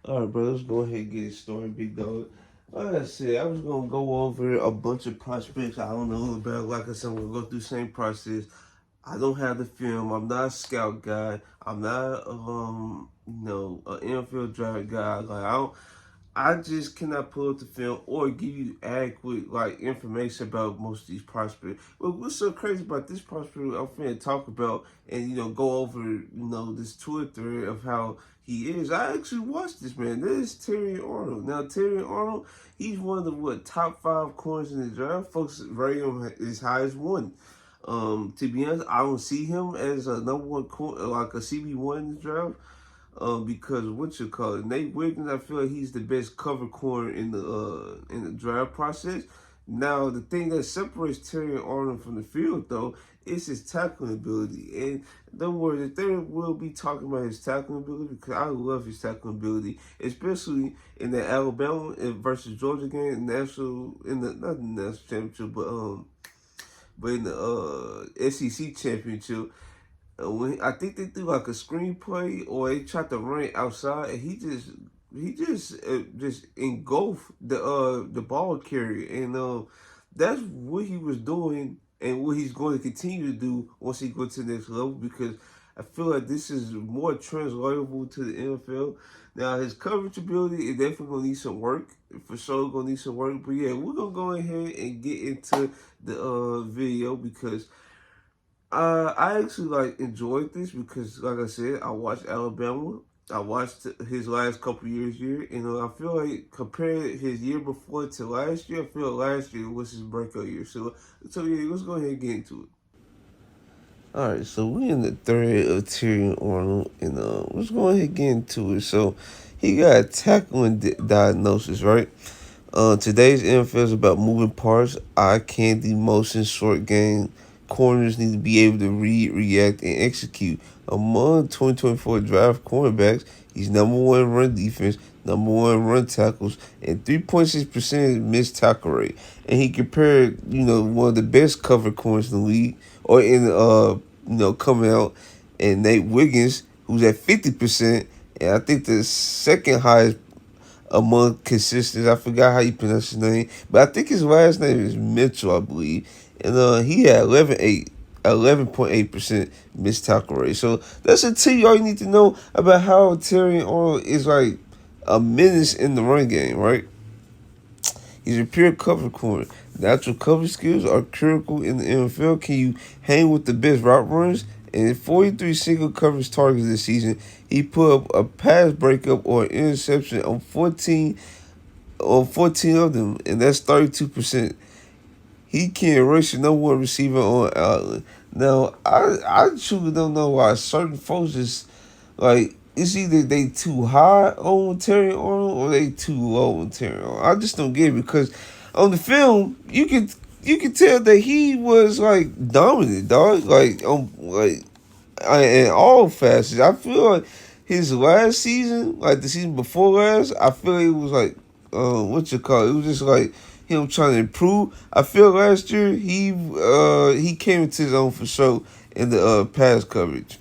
All right, bro, let's go ahead and get it started, big dog. Like I said, I was gonna go over a bunch of prospects I don't know about. Like I said, I'm gonna go through the same process. I don't have the film. I'm not a scout guy. I'm not an NFL draft guy. Like I just cannot pull up the film or give you adequate information about most of these prospects. But what's so crazy about this prospect I'm finna talk about and go over this Twitter thread of how he is. I actually watched this man. This is Terrion Arnold. Now Terrion Arnold, he's one of the top five corners in the draft. Folks rate him as high as one. To be honest, I don't see him as a number one corner, like a CB1 in the draft. Because what you call it, Nate Wiggins, I feel like he's the best cover corner in the draft process. Now, the thing that separates Terry Arnold from the field, though, is his tackling ability. And don't worry, the thing will be talking about his tackling ability because I love his tackling ability, especially in the Alabama versus Georgia game, national in the not the national championship, but in the SEC championship. When I think they threw like a screenplay or they tried to run it outside, and he just engulfed the ball carrier, and that's what he was doing and what he's going to continue to do once he goes to the next level because I feel like this is more translatable to the NFL. Now his coverage ability is definitely gonna need some work. For sure gonna need some work. But yeah, we're gonna go ahead and get into the video because I actually enjoyed this because, like I said, I watched Alabama. I watched his last couple years here. I feel like comparing his year before to last year, I feel like last year was his breakout year. So yeah, let's go ahead and get into it. All right, so we in the third of Terrion Arnold, and let's go ahead and get into it. So he got a tackling diagnosis, right? Today's NFL is about moving parts, eye candy, motion, short game. Corners need to be able to read, react, and execute. Among 2024 draft cornerbacks, he's number one run defense, number one run tackles, and 3.6% missed tackle rate. And he compared, one of the best cover corners in the league, or coming out, and Nate Wiggins, who's at 50%, and I think the second highest among consistents. I forgot how you pronounce his name, but I think his last name is Mitchell, I believe. And he had 11.8% missed tackle rate. So that's a tell you all you need to know about how Terrion Arnold is like a menace in the run game, right? He's a pure cover corner. Natural cover skills are critical in the NFL. Can you hang with the best route runners? And in 43 single coverage targets this season, he put up a pass breakup or an interception on 14 of them, and that's 32%. He can rush your number one receiver on Allen. Now, I truly don't know why certain folks just it's either they too high on Terry Arnold or they too low on Terry Arnold. I just don't get it because on the film you can tell that he was dominant, dog. In all facets. I feel like his last season, like the season before last, I feel it was what you call it? It was just like him trying to improve. I feel last year he came into his own for sure in the pass coverage.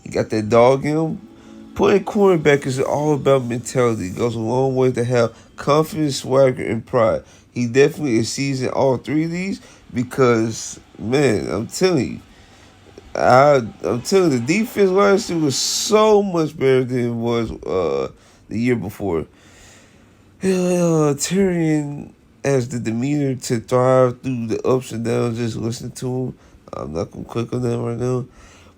He got that dog in him. Playing cornerback is all about mentality. It goes a long way to have confidence, swagger, and pride. He definitely exceeds in all three of these because, man, I'm telling you, I'm telling you, the defense last year was so much better than it was the year before. Tyrion has the demeanor to thrive through the ups and downs. Just listen to him. I'm not gonna click on that right now.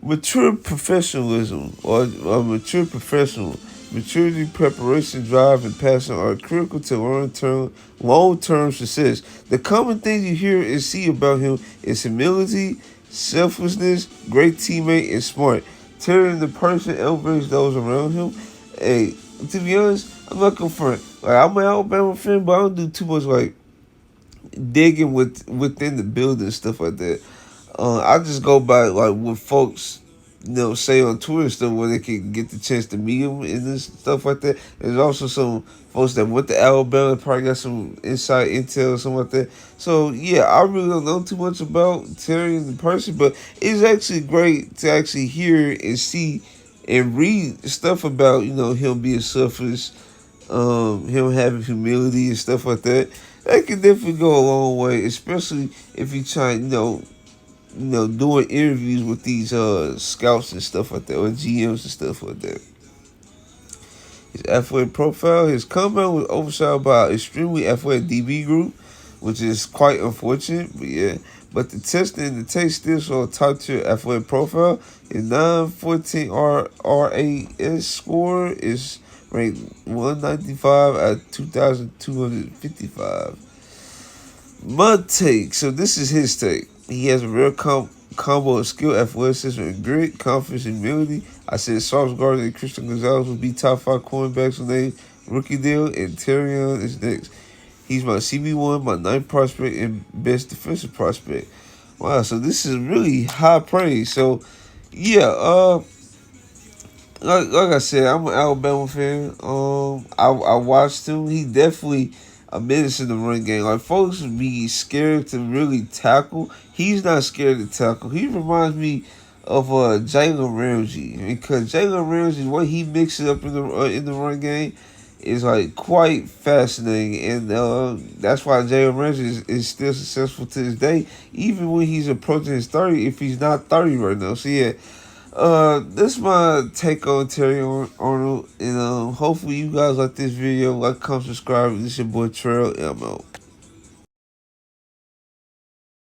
Mature professionalism or mature professional. Maturity, preparation, drive, and passion are critical to long-term success. The common thing you hear and see about him is humility, selflessness, great teammate, and smart. Terry the person elevates those around him. Hey, to be honest, I'm not gonna front. I'm an Alabama fan, but I don't do too much digging within the building and stuff like that. I just go by what folks say on Twitter and stuff when they can get the chance to meet them and this stuff like that. There's also some folks that went to Alabama probably got some inside intel or something like that. So yeah, I really don't know too much about Terry in person, but it's actually great to actually hear and see and read stuff about him being selfish, him having humility and stuff like that. That can definitely go a long way, especially if you try, doing interviews with these scouts and stuff like that, or GMs and stuff like that. His athletic profile, his comeback was overshadowed by an extremely athletic DB group, which is quite unfortunate. But yeah, but the testing and the taste still show a top tier athletic profile. His 914 RAS score is ranked 195 out of 2,255. My take. So this is his take. He has a real combo of skill, athleticism, and grit, confidence, and humility. I said Sauce Gardner and Christian Gonzalez will be top 5 cornerbacks on their rookie deal, and Terrion is next. He's my CB1, my ninth prospect, and best defensive prospect. Wow, so this is really high praise. So, yeah, like I said, I'm an Alabama fan. I watched him. He definitely a menace in the run game. Like folks would be scared to really tackle. He's not scared to tackle. He reminds me of Jalen Ramsey, because Jalen Ramsey, what he mixes up in the run game is like quite fascinating, and that's why Jalen Ramsey is still successful to this day, even when he's approaching his 30. If he's not 30 right now, so yeah. This is my take on Terrion Arnold, and hopefully you guys like this video. Like, comment, subscribe. This is your boy Trail, and I'm out.